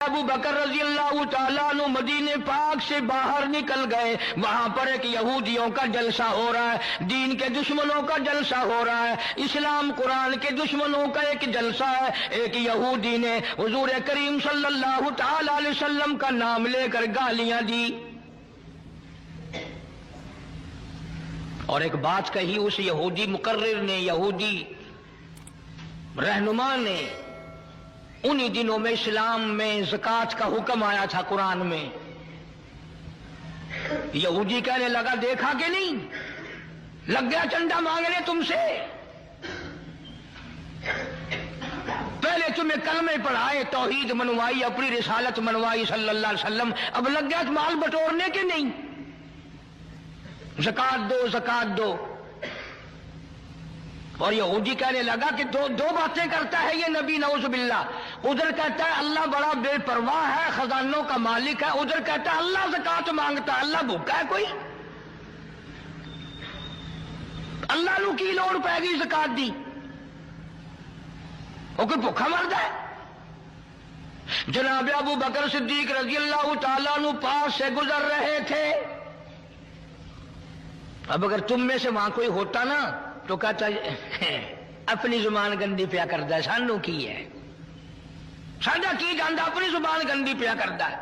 ابو بکر رضی اللہ تعالیٰ عنہ مدینے پاک سے باہر نکل گئے، وہاں پر ایک یہودیوں کا جلسہ ہو رہا ہے، دین کے دشمنوں کا جلسہ ہو رہا ہے، اسلام قرآن کے دشمنوں کا ایک جلسہ ہے۔ ایک یہودی نے حضور کریم صلی اللہ تعالیٰ علیہ وسلم کا نام لے کر گالیاں دی اور ایک بات کہی اس یہودی مقرر نے، یہودی رہنما نے۔ انہی دنوں میں اسلام میں زکوٰۃ کا حکم آیا تھا قرآن میں۔ یہودی کہنے لگا دیکھا کہ نہیں، لگ گیا چندہ مانگنے تم سے، پہلے تمہیں کلمے پڑھائے، توحید منوائی، اپنی رسالت منوائی صلی اللہ علیہ وسلم، اب لگ گیا مال بٹورنے کے نہیں، زکوٰۃ دو زکوٰۃ دو۔ اور یہودی کہنے لگا کہ دو باتیں کرتا ہے یہ نبی، نعوذ باللہ۔ ادھر کہتا ہے اللہ بڑا بے پرواہ ہے، خزانوں کا مالک ہے، ادھر کہتا ہے اللہ زکوٰۃ مانگتا ہے، اللہ بھوکا ہے کوئی؟ اللہ نو کی لوڑ پے گی زکوٰۃ دی، وہ کوئی بھوکا مرد ہے؟ جناب ابو بکر صدیق رضی اللہ تعالیٰ عنہ پاس سے گزر رہے تھے۔ اب اگر تم میں سے وہاں کوئی ہوتا نا تو کہتا اپنی زبان گندی پیا کرتا ہے، سانو کی ہے، ساڈا کی جاندا، اپنی زبان گندی پیا کرتا ہے۔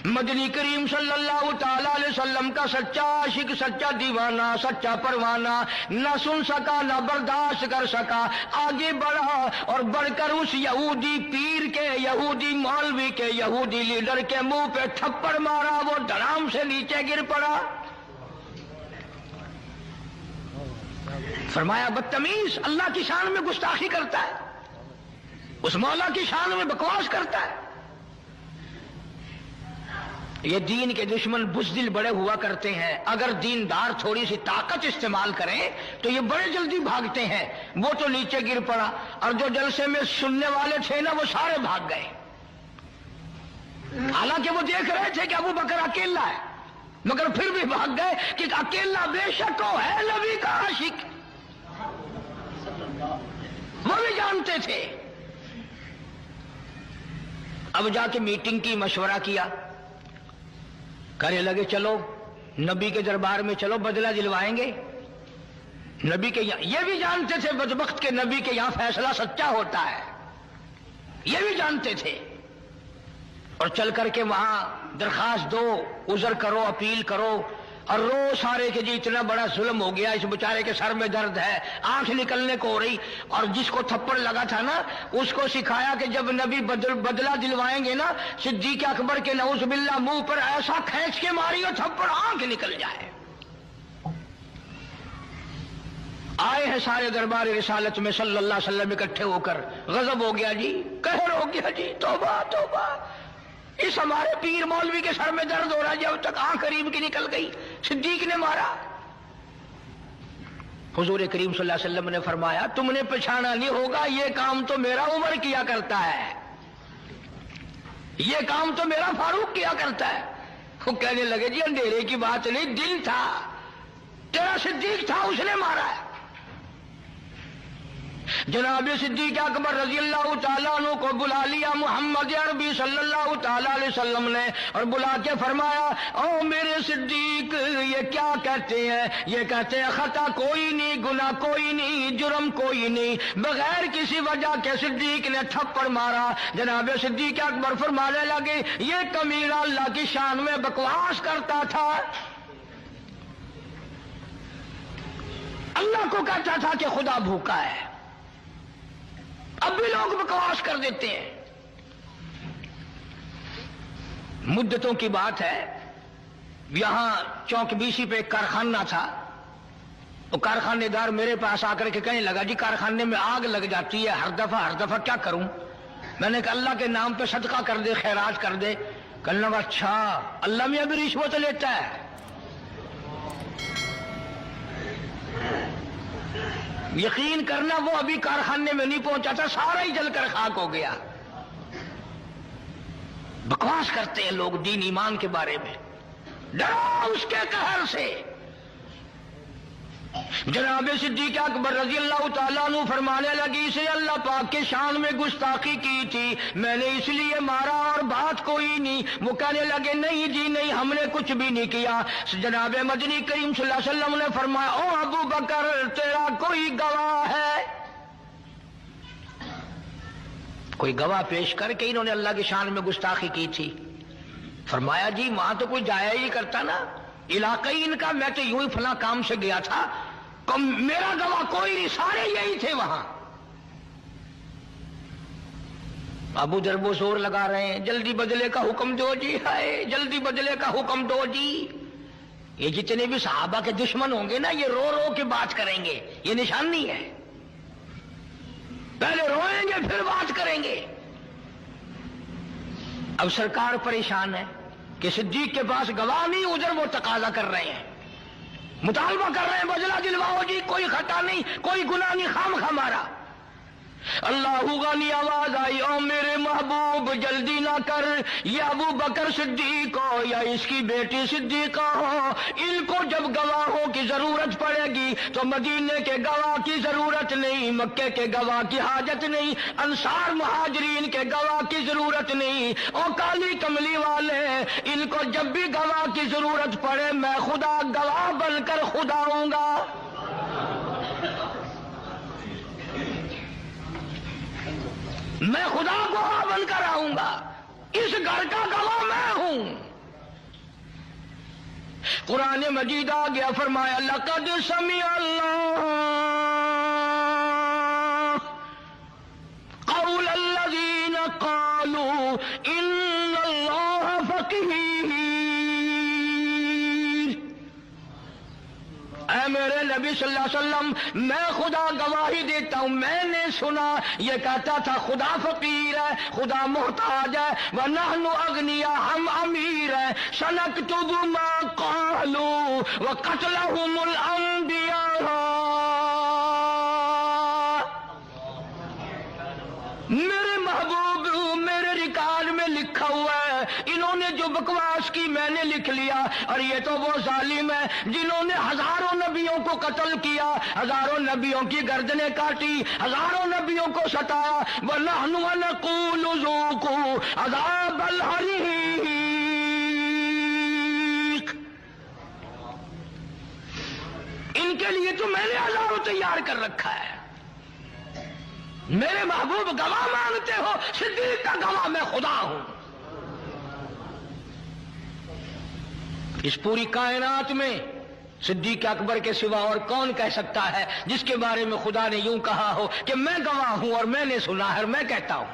مدنی کریم صلی اللہ تعالی علیہ وسلم کا سچا عاشق، سچا دیوانہ، سچا پروانہ نہ سن سکا نہ برداشت کر سکا، آگے بڑھا اور بڑھ کر اس یہودی پیر کے، یہودی مولوی کے، یہودی لیڈر کے منہ پہ تھپڑ مارا، وہ دھڑام سے نیچے گر پڑا۔ فرمایا بدتمیز، اللہ کی شان میں گستاخی کرتا ہے، اس مولا کی شان میں بکواس کرتا ہے۔ یہ دین کے دشمن بزدل بڑے ہوا کرتے ہیں، اگر دیندار تھوڑی سی طاقت استعمال کریں تو یہ بڑے جلدی بھاگتے ہیں۔ وہ تو نیچے گر پڑا اور جو جلسے میں سننے والے تھے نا وہ سارے بھاگ گئے، حالانکہ وہ دیکھ رہے تھے کہ ابو بکر اکیلا ہے، مگر پھر بھی بھاگ گئے کہ اکیلا بے شک وہ ہے نبی کا عاشق، وہ بھی جانتے تھے۔ اب جا کے میٹنگ کی، مشورہ کیا، کہنے لگے چلو نبی کے دربار میں چلو، بدلہ دلوائیں گے نبی کے یہاں۔ یہ بھی جانتے تھے بدبخت کے نبی کے یہاں فیصلہ سچا ہوتا ہے، یہ بھی جانتے تھے۔ اور چل کر کے وہاں درخواست دو، عذر کرو، اپیل کرو اور رو سارے کہ جی اتنا بڑا ظلم ہو گیا، اس بیچارے کے سر میں درد ہے، آنکھ نکلنے کو ہو رہی۔ اور جس کو تھپڑ لگا تھا نا اس کو سکھایا کہ جب نبی بدلہ دلوائیں گے نا، صدیق اکبر کے نعوذ باللہ منہ پر ایسا کھینچ کے ماریو تھپڑ آنکھ نکل جائے۔ آئے ہیں سارے دربار رسالت میں صلی اللہ علیہ وسلم اکٹھے ہو کر، غضب ہو گیا جی، قہر ہو گیا جی، توبہ توبہ، اس ہمارے پیر مولوی کے سر میں درد ہو رہا ہے، جب تک آنکھ قریب کی نکل گئی، صدیق نے مارا۔ حضور کریم صلی اللہ علیہ وسلم نے فرمایا تم نے پہچانا نہیں ہوگا، یہ کام تو میرا عمر کیا کرتا ہے، یہ کام تو میرا فاروق کیا کرتا ہے۔ وہ کہنے لگے جی اندھیرے کی بات نہیں، دل تھا، تیرا صدیق تھا، اس نے مارا ہے۔ جناب صدیق اکبر رضی اللہ تعالیٰ عنہ کو بلا لیا محمد عربی صلی اللہ تعالیٰ علیہ وسلم نے، اور بلا کے فرمایا او میرے صدیق، یہ کیا کہتے ہیں؟ یہ کہتے ہیں خطا کوئی نہیں، گناہ کوئی نہیں، جرم کوئی نہیں، بغیر کسی وجہ کے صدیق نے تھپڑ مارا۔ جناب صدیق اکبر فرمانے لگے یہ کمینہ اللہ کی شان میں بکواس کرتا تھا، اللہ کو کہتا تھا کہ خدا بھوکا ہے، اب بھی لوگ بکواس کر دیتے ہیں۔ مدتوں کی بات ہے، یہاں چوک بیسی پہ ایک کارخانہ تھا، وہ کارخانے دار میرے پاس آ کر کے کہنے لگا جی کارخانے میں آگ لگ جاتی ہے ہر دفعہ کیا کروں؟ میں نے کہا اللہ کے نام پہ صدقہ کر دے، خیرات کر دے۔ کہنے لگا اچھا اللہ میں ابھی رشوت لیتا ہے؟ یقین کرنا وہ ابھی کارخانے میں نہیں پہنچا تھا، سارا ہی جل کر خاک ہو گیا۔ بکواس کرتے ہیں لوگ دین ایمان کے بارے میں، ڈرو اس کے قہر سے۔ جناب صدیق اکبر رضی اللہ تعالیٰ عنہ فرمانے لگی اسے اللہ پاک کے شان میں گستاخی کی تھی، میں نے اس لیے مارا اور بات کوئی نہیں۔ وہ کہنے لگے نہیں جی نہیں، ہم نے کچھ بھی نہیں کیا۔ جناب مدنی کریم صلی اللہ علیہ وسلم نے فرمایا او ابو بکر تیرا کوئی گواہ ہے؟ کوئی گواہ پیش کر کے انہوں نے اللہ کی شان میں گستاخی کی تھی؟ فرمایا جی وہاں تو کوئی جایا ہی کرتا نا، علاقائی ان کا، میں تو یوں ہی فلاں کام سے گیا تھا، میرا گواہ کوئی نہیں، سارے یہی تھے وہاں۔ ابو ذر وہ زور لگا رہے ہیں جلدی بدلے کا حکم دو جی، ہائے جلدی بدلے کا حکم دو جی۔ یہ جتنے بھی صحابہ کے دشمن ہوں گے نا یہ رو رو کے بات کریں گے، یہ نشانی ہے، پہلے روئیں گے پھر بات کریں گے۔ اب سرکار پریشان ہے کہ صدیق کے پاس گواہ نہیں، ادھر وہ تقاضا کر رہے ہیں، مطالبہ کر رہے ہیں بدلہ دلواؤ جی، کوئی خطا نہیں کوئی گناہ نہیں، خام خمارا۔ اللہ غنی آواز آئی او میرے محبوب جلدی نہ کر، یہ ابو بکر صدیق ہو یا اس کی بیٹی صدیقہ ہو، ان کو جب گواہوں کی ضرورت پڑے گی تو مدینے کے گواہ کی ضرورت نہیں، مکے کے گواہ کی حاجت نہیں، انصار مہاجرین کے گواہ کی ضرورت نہیں، اور کالی کملی والے ان کو جب بھی گواہ کی ضرورت پڑے میں خدا گواہ بن کر خدا ہوں گا۔ میں خدا گواہ بن کر آؤں گا، اس گھر کا گواہ میں ہوں۔ قرآن مجید آ گیا، فرمایا لقد سمع اللہ قول الذین قالوا ان اللہ فقیر۔ اے میرے نبی صلی اللہ علیہ وسلم میں خدا گواہی دیتا ہوں، میں نے سنا یہ کہتا تھا خدا فقیر ہے، خدا محتاج ہے، وَنَحْنُ أَغْنِيَاءُ ہم امیر ہیں، سَنَكْتُبُ مَا قَالُوا وَقَتْلَهُمُ الْأَنْبِيَاءَ۔ میرے محبوب میرے ریکارڈ میں لکھا ہوا ہے، انہوں نے جو بکواس کی میں نے لکھ لیا، اور یہ تو وہ ظالم ہے جنہوں نے ہزاروں نبیوں کو قتل کیا، ہزاروں نبیوں کی گردنیں کاٹی، ہزاروں نبیوں کو ستایا، وَنَحْنُ وَنَقُولُ ذُوقُوا عَذَابَ الْحَرِيقِ۔ ان کے لیے تو میں نے ہزاروں تیار کر رکھا ہے۔ میرے محبوب گواہ مانگتے ہو، صدیق کا گواہ میں خدا ہوں۔ اس پوری کائنات میں صدیق اکبر کے سوا اور کون کہہ سکتا ہے جس کے بارے میں خدا نے یوں کہا ہو کہ میں گواہ ہوں اور میں نے سنا ہے اور میں کہتا ہوں۔